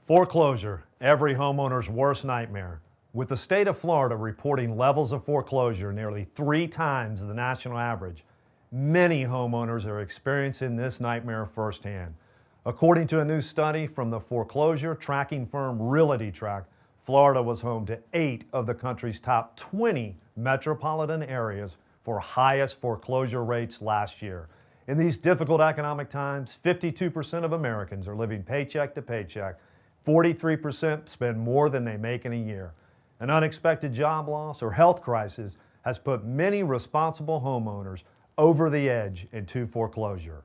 Foreclosure, every homeowner's worst nightmare. With the state of Florida reporting levels of foreclosure nearly 3 times the national average, many homeowners are experiencing this nightmare firsthand. According to a new study from the foreclosure tracking firm RealityTrack, Florida was home to 8 of the country's top 20 metropolitan areas for highest foreclosure rates last year. In these difficult economic times, 52% of Americans are living paycheck to paycheck. 43% spend more than they make in a year. An unexpected job loss or health crisis has put many responsible homeowners over the edge into foreclosure.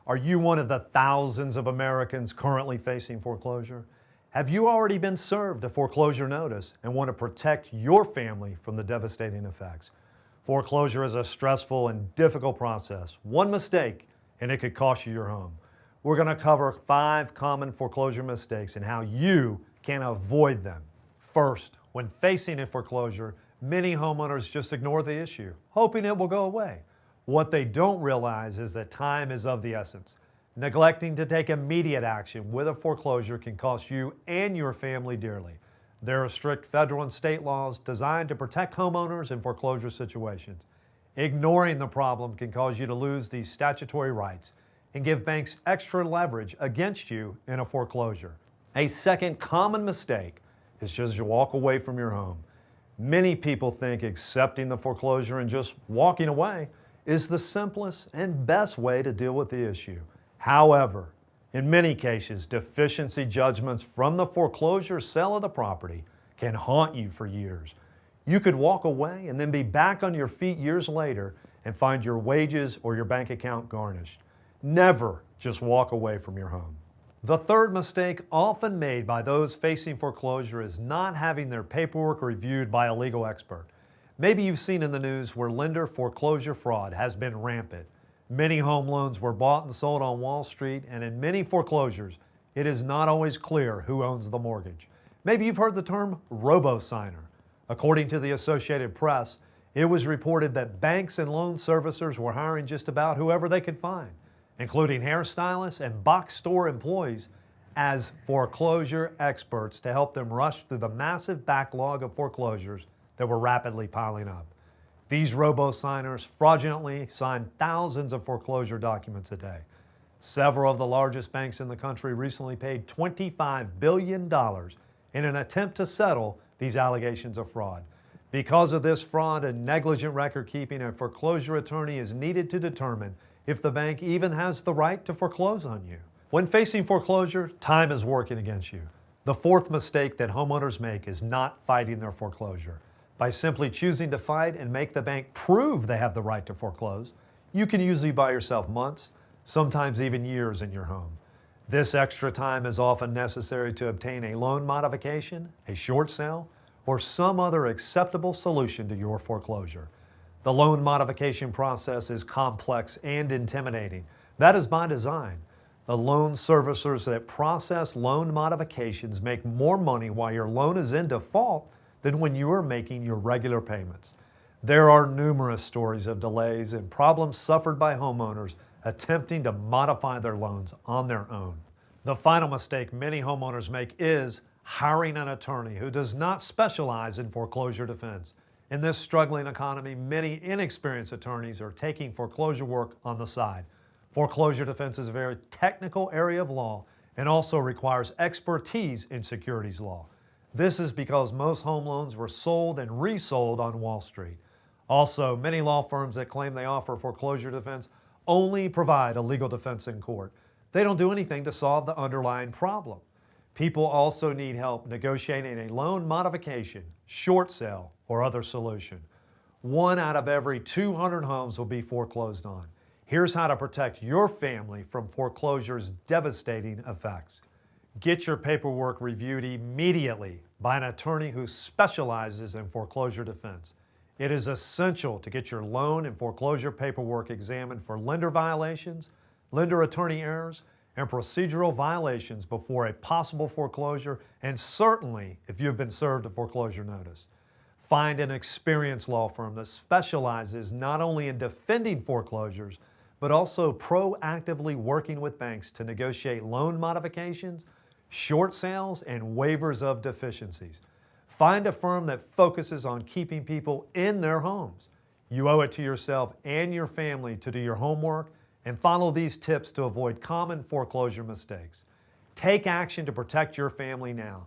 Are you one of the thousands of Americans currently facing foreclosure? Have you already been served a foreclosure notice and want to protect your family from the devastating effects? Foreclosure is a stressful and difficult process. One mistake and it could cost you your home. We're going to cover 5 common foreclosure mistakes and how you can avoid them. First, when facing a foreclosure, many homeowners just ignore the issue, hoping it will go away. What they don't realize is that time is of the essence. Neglecting to take immediate action with a foreclosure can cost you and your family dearly. There are strict federal and state laws designed to protect homeowners in foreclosure situations. Ignoring the problem can cause you to lose these statutory rights and give banks extra leverage against you in a foreclosure. A second common mistake is just to walk away from your home. Many people think accepting the foreclosure and just walking away is the simplest and best way to deal with the issue. However, in many cases, deficiency judgments from the foreclosure sale of the property can haunt you for years. You could walk away and then be back on your feet years later and find your wages or your bank account garnished. Never just walk away from your home. The third mistake often made by those facing foreclosure is not having their paperwork reviewed by a legal expert. Maybe you've seen in the news where lender foreclosure fraud has been rampant. Many home loans were bought and sold on Wall Street, and in many foreclosures, it is not always clear who owns the mortgage. Maybe you've heard the term robo-signer. According to the Associated Press, it was reported that banks and loan servicers were hiring just about whoever they could find, including hairstylists and box store employees, as foreclosure experts to help them rush through the massive backlog of foreclosures that were rapidly piling up. These robo-signers fraudulently sign thousands of foreclosure documents a day. Several of the largest banks in the country recently paid $25 billion in an attempt to settle these allegations of fraud. Because of this fraud and negligent record keeping, a foreclosure attorney is needed to determine if the bank even has the right to foreclose on you. When facing foreclosure, time is working against you. The fourth mistake that homeowners make is not fighting their foreclosure. By simply choosing to fight and make the bank prove they have the right to foreclose, you can usually buy yourself months, sometimes even years in your home. This extra time is often necessary to obtain a loan modification, a short sale, or some other acceptable solution to your foreclosure. The loan modification process is complex and intimidating. That is by design. The loan servicers that process loan modifications make more money while your loan is in default than when you are making your regular payments. There are numerous stories of delays and problems suffered by homeowners attempting to modify their loans on their own. The final mistake many homeowners make is hiring an attorney who does not specialize in foreclosure defense. In this struggling economy, many inexperienced attorneys are taking foreclosure work on the side. Foreclosure defense is a very technical area of law and also requires expertise in securities law. This is because most home loans were sold and resold on Wall Street. Also, many law firms that claim they offer foreclosure defense only provide a legal defense in court. They don't do anything to solve the underlying problem. People also need help negotiating a loan modification, short sale, or other solution. 1 out of every 200 homes will be foreclosed on. Here's how to protect your family from foreclosure's devastating effects. Get your paperwork reviewed immediately by an attorney who specializes in foreclosure defense. It is essential to get your loan and foreclosure paperwork examined for lender violations, lender attorney errors, and procedural violations before a possible foreclosure, and certainly if you've been served a foreclosure notice. Find an experienced law firm that specializes not only in defending foreclosures, but also proactively working with banks to negotiate loan modifications, short sales, and waivers of deficiencies. Find a firm that focuses on keeping people in their homes. You owe it to yourself and your family to do your homework and follow these tips to avoid common foreclosure mistakes. Take action to protect your family now.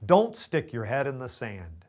Don't stick your head in the sand.